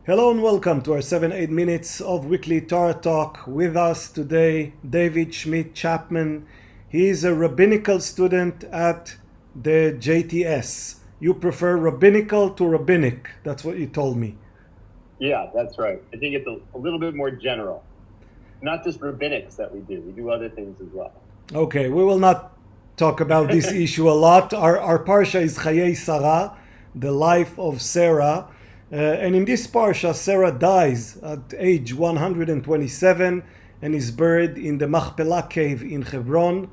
Hello and welcome to our 7-8 minutes of weekly Torah talk. With us today, David Shmidt Chapman. He is a rabbinical student at the JTS. You prefer rabbinical to rabbinic. That's what you told me. Yeah, that's right. I think it's a little bit more general. Not just rabbinics that we do. We do other things as well. Okay, we will not talk about this issue a lot. Our parsha is Chayei Sarah, the life of Sarah. And in this parsha, Sarah dies at age 127 and is buried in the Machpelah cave in Hebron.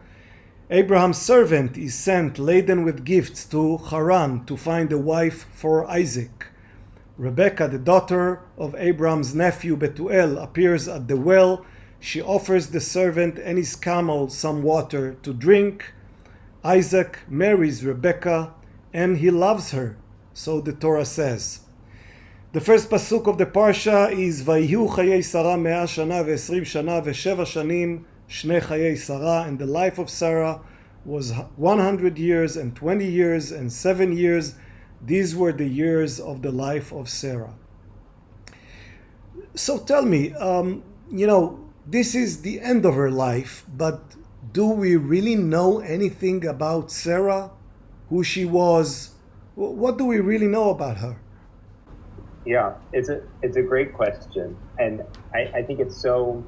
Abraham's servant is sent laden with gifts to Haran to find a wife for Isaac. Rebecca, the daughter of Abraham's nephew Betuel, appears at the well. She offers the servant and his camel some water to drink. Isaac marries Rebecca and he loves her, so the Torah says. The first pasuk of the parsha is Vayihu Chayei Sarah 100 shana ve-20 shana ve-7 shanim shnei Chayei Sarah, and the life of Sarah was 100 years and 20 years and 7 years. These were the years of the life of Sarah. So tell me, this is the end of her life, but do we really know anything about Sarah? Who she was? What do we really know about her? Yeah, it's a great question, and I think it's such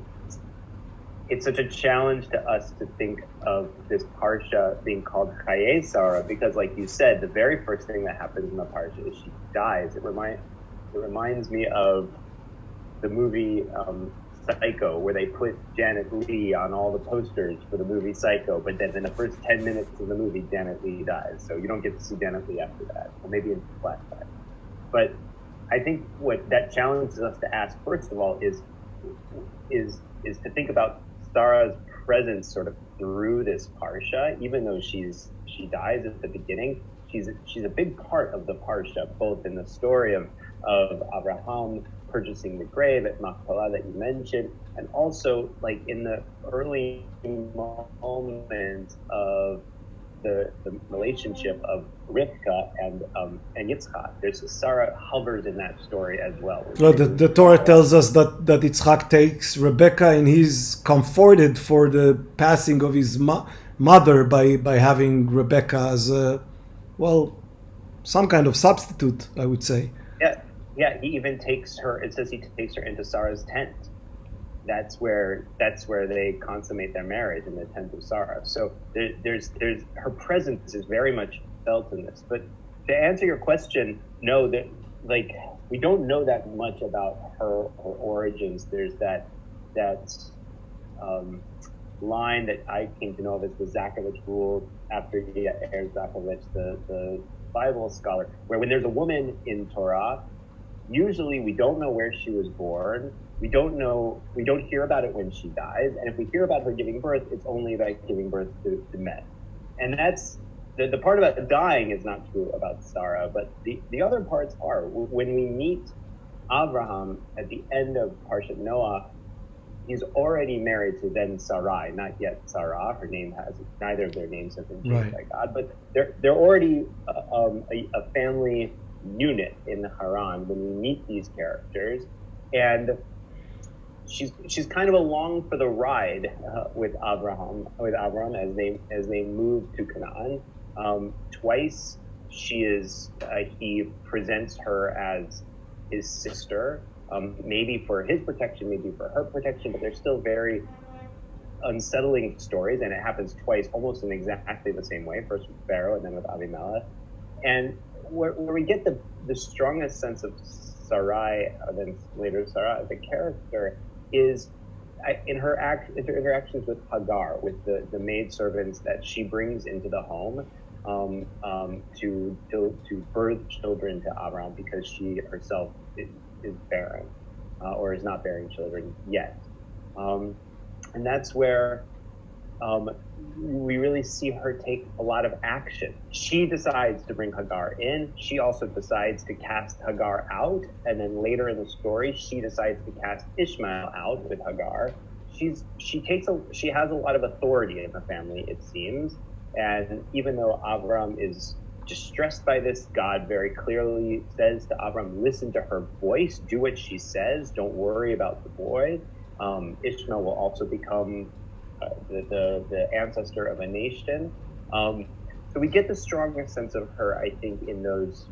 a challenge to us to think of this parsha being called Chayei Sarah, because, like you said, the very first thing that happens in the parsha is she dies. It reminds me of the movie Psycho, where they put Janet Leigh on all the posters for the movie Psycho, but then in the first 10 minutes of the movie, Janet Leigh dies, so you don't get to see Janet Leigh after that, or maybe in flashback. But I think what that challenges us to ask, first of all, is to think about Sarah's presence sort of through this parsha. Even though she dies at the beginning, she's a big part of the parsha, both in the story of Abraham purchasing the grave at Machpelah that you mentioned, and also like in the early moments of the relationship of Rivka and Yitzchak. Sarah hovers in that story as well. Well, the Torah tells us that Yitzchak takes Rebecca and he's comforted for the passing of his mother by having Rebecca as some kind of substitute, I would say. Yeah. He even takes her. It says he takes her into Sarah's tent. That's where they consummate their marriage, in the tent of Sarah. So there's her presence is very much felt in this. But to answer your question, no, that we don't know that much about her origins. There's that line that I came to know of as the Zakovich rule after Yair Zakovich, the Bible scholar, where when there's a woman in Torah, usually we don't know where she was born. We don't hear about it when she dies. And if we hear about her giving birth, it's only about giving birth to men. And that's the part about dying is not true about Sarah, but the other parts are. When we meet Abraham at the end of Parshat Noah, he's already married to then Sarai, not yet Sarah. Neither of their names have been changed by God, but they're already a family unit in the Haran when we meet these characters. And she's kind of along for the ride with Abraham as they move to Canaan. Twice he presents her as his sister, maybe for his protection, maybe for her protection, but they're still very unsettling stories, and it happens twice, almost in exactly the same way, first with Pharaoh and then with Avimelech. And where we get the strongest sense of Sarai, then later Sarah, the character, is in her interactions with Hagar, with the maidservants that she brings into the home to birth children to Abraham, because she herself is barren or is not bearing children yet. And that's where we really see her take a lot of action. She decides to bring Hagar in. She also decides to cast Hagar out. And then later in the story, she decides to cast Ishmael out with Hagar. She has a lot of authority in the family, it seems. And even though Avram is distressed by this, God very clearly says to Avram, listen to her voice, do what she says, don't worry about the boy. Ishmael will also become the ancestor of a nation. So we get the strongest sense of her, I think, in those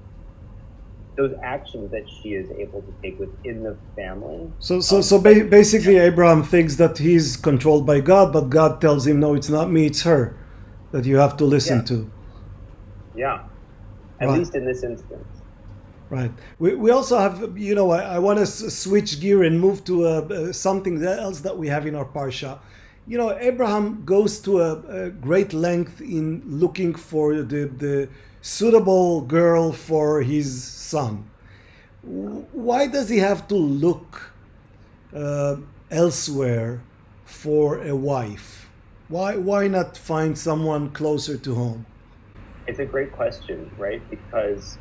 actions that she is able to take within the family. Basically, Abraham thinks that he's controlled by God, but God tells him, no, it's not me, it's her that you have to listen to. Yeah, at least in this instance. Right. We also have, I want to switch gear and move to something else that we have in our parsha. Abraham goes to a great length in looking for the suitable girl for his son. Why does he have to look elsewhere for a wife? Why not find someone closer to home? It's a great question, right? Because,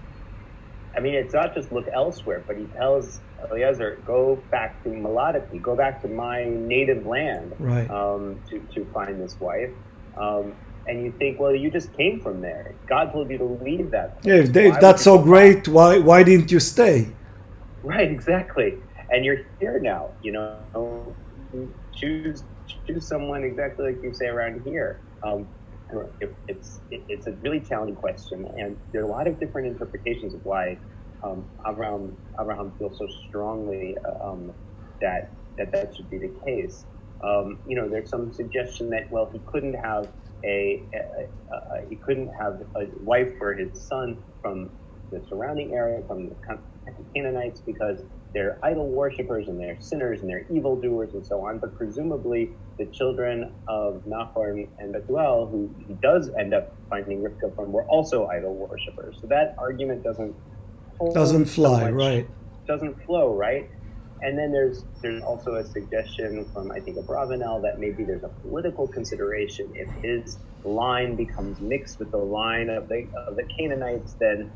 it's not just look elsewhere, but he tells Eliezer, go back to Maladati, go back to my native land, right. To find this wife. And you think, well, you just came from there. God told you to leave that place. Yeah, if that's so great, why didn't you stay? Right, exactly. And you're here now, choose someone exactly like you say around here. It's a really challenging question, and there are a lot of different interpretations of why Abraham feels so strongly that should be the case. There's some suggestion that he couldn't have a wife for his son from the surrounding area, from the Canaanites, because they're idol worshippers and they're sinners and they're evildoers and so on. But presumably the children of Nahor and Bethuel, who he does end up finding Rivka from, were also idol worshippers. So that argument doesn't fly, right? Doesn't flow, right? And then there's also a suggestion from, I think, Abravanel, that maybe there's a political consideration. If his line becomes mixed with the line of the Canaanites, then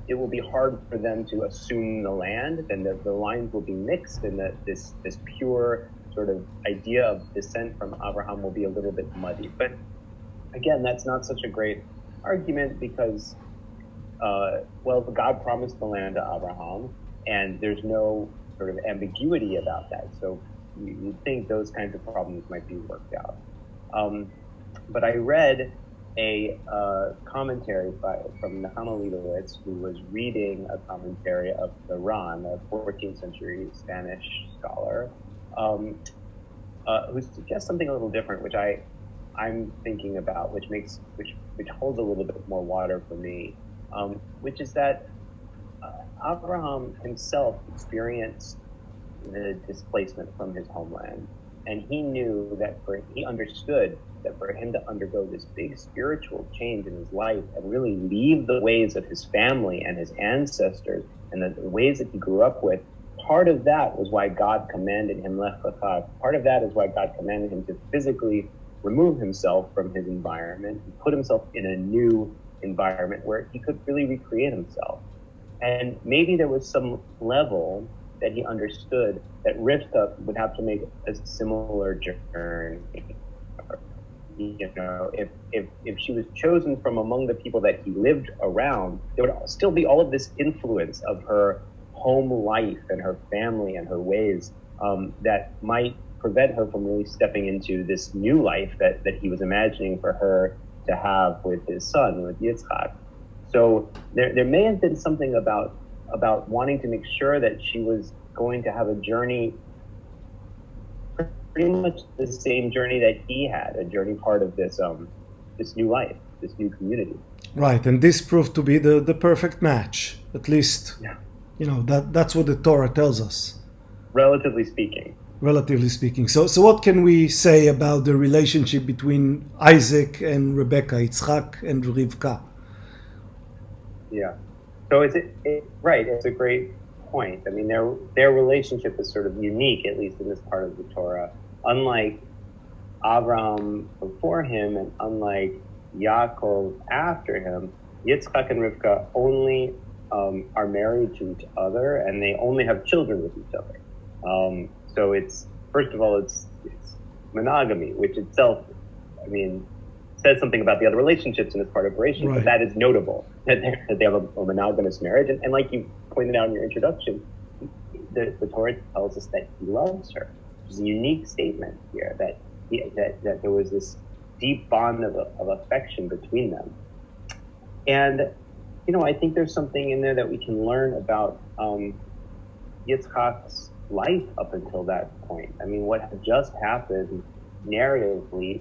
it will be hard for them to assume the land. Then the lines will be mixed, and this pure sort of idea of descent from Abraham will be a little bit muddy. But again, that's not such a great argument because, God promised the land to Abraham, and there's no sort of ambiguity about that. So you'd think those kinds of problems might be worked out. But I read a commentary from Nahama Leibowitz, who was reading a commentary of the Ran, a 14th century Spanish scholar, who suggests something a little different, which I'm thinking about, which holds a little bit more water for me, which is that Abraham himself experienced the displacement from his homeland, and he knew that he understood that for him to undergo this big spiritual change in his life and really leave the ways of his family and his ancestors and the ways that he grew up with, part of that was why God commanded him Lech Lecha. Part of that is why God commanded him to physically remove himself from his environment and put himself in a new environment where he could really recreate himself. And maybe there was some level that he understood that Rivka would have to make a similar journey. If she was chosen from among the people that he lived around, there would still be all of this influence of her home life and her family and her ways that might prevent her from really stepping into this new life that he was imagining for her to have with his son, with Yitzchak. So there may have been something about wanting to make sure that she was going to have a journey, pretty much the same journey that he had, a journey part of this new life, this new community. Right, and this proved to be the perfect match, at least. Yeah. That's what the Torah tells us. Relatively speaking. So what can we say about the relationship between Isaac and Rebecca, Yitzchak and Rivka? Yeah. So it's a great point. I mean, their relationship is sort of unique, at least in this part of the Torah. Unlike Abraham before him and unlike Yaakov after him, Yitzchak and Rivka only are married to each other, and they only have children with each other. So it's, first of all, it's monogamy, which itself, says something about the other relationships in this part of Bereshit, Right. but that is notable, that they have a monogamous marriage. And like you pointed out in your introduction, the Torah tells us that he loves her, which is a unique statement here, that there was this deep bond of affection between them. And, I think there's something in there that we can learn about Yitzchak's life up until that point. I mean, what had just happened narratively,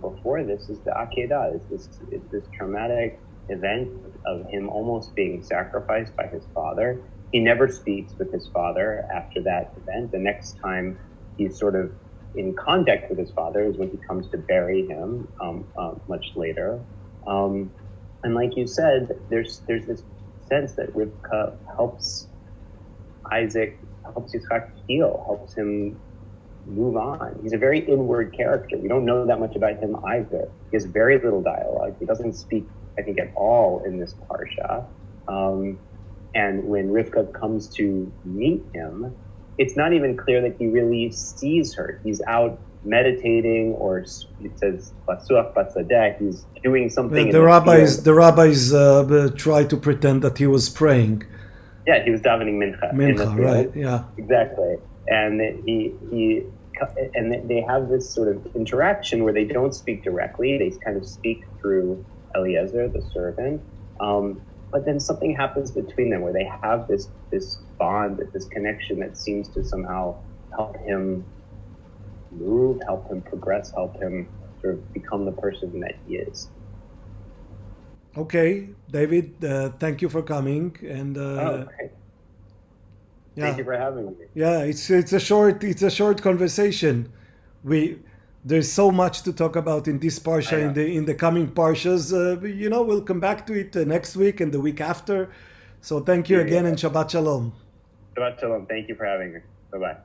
before this is the Akedah, is this traumatic event of him almost being sacrificed by his father. He never speaks with his father after that event. The next time he's sort of in contact with his father is when he comes to bury him much later. And like you said, there's this sense that Rivka helps Yitzchak heal, helps him move on. He's a very inward character. We don't know that much about him either. He has very little dialogue. He doesn't speak, I think, at all in this parsha. And when Rivka comes to meet him, it's not even clear that he really sees her. He's out meditating, or it says Basuach Batzadeh. He's doing something. The rabbis try to pretend that he was praying. Yeah, he was davening mincha. Mincha, right? Yeah, exactly. And they have this sort of interaction where they don't speak directly. They kind of speak through Eliezer, the servant. But then something happens between them where they have this bond, this connection that seems to somehow help him move, help him progress, help him sort of become the person that he is. Okay, David, thank you for coming. And okay. Yeah. Thank you for having me. Yeah, it's a short conversation. There's so much to talk about in this parsha, in the coming parshas. We'll come back to it next week and the week after. So thank you again, and Shabbat Shalom. Shabbat Shalom. Thank you for having me. Bye-bye.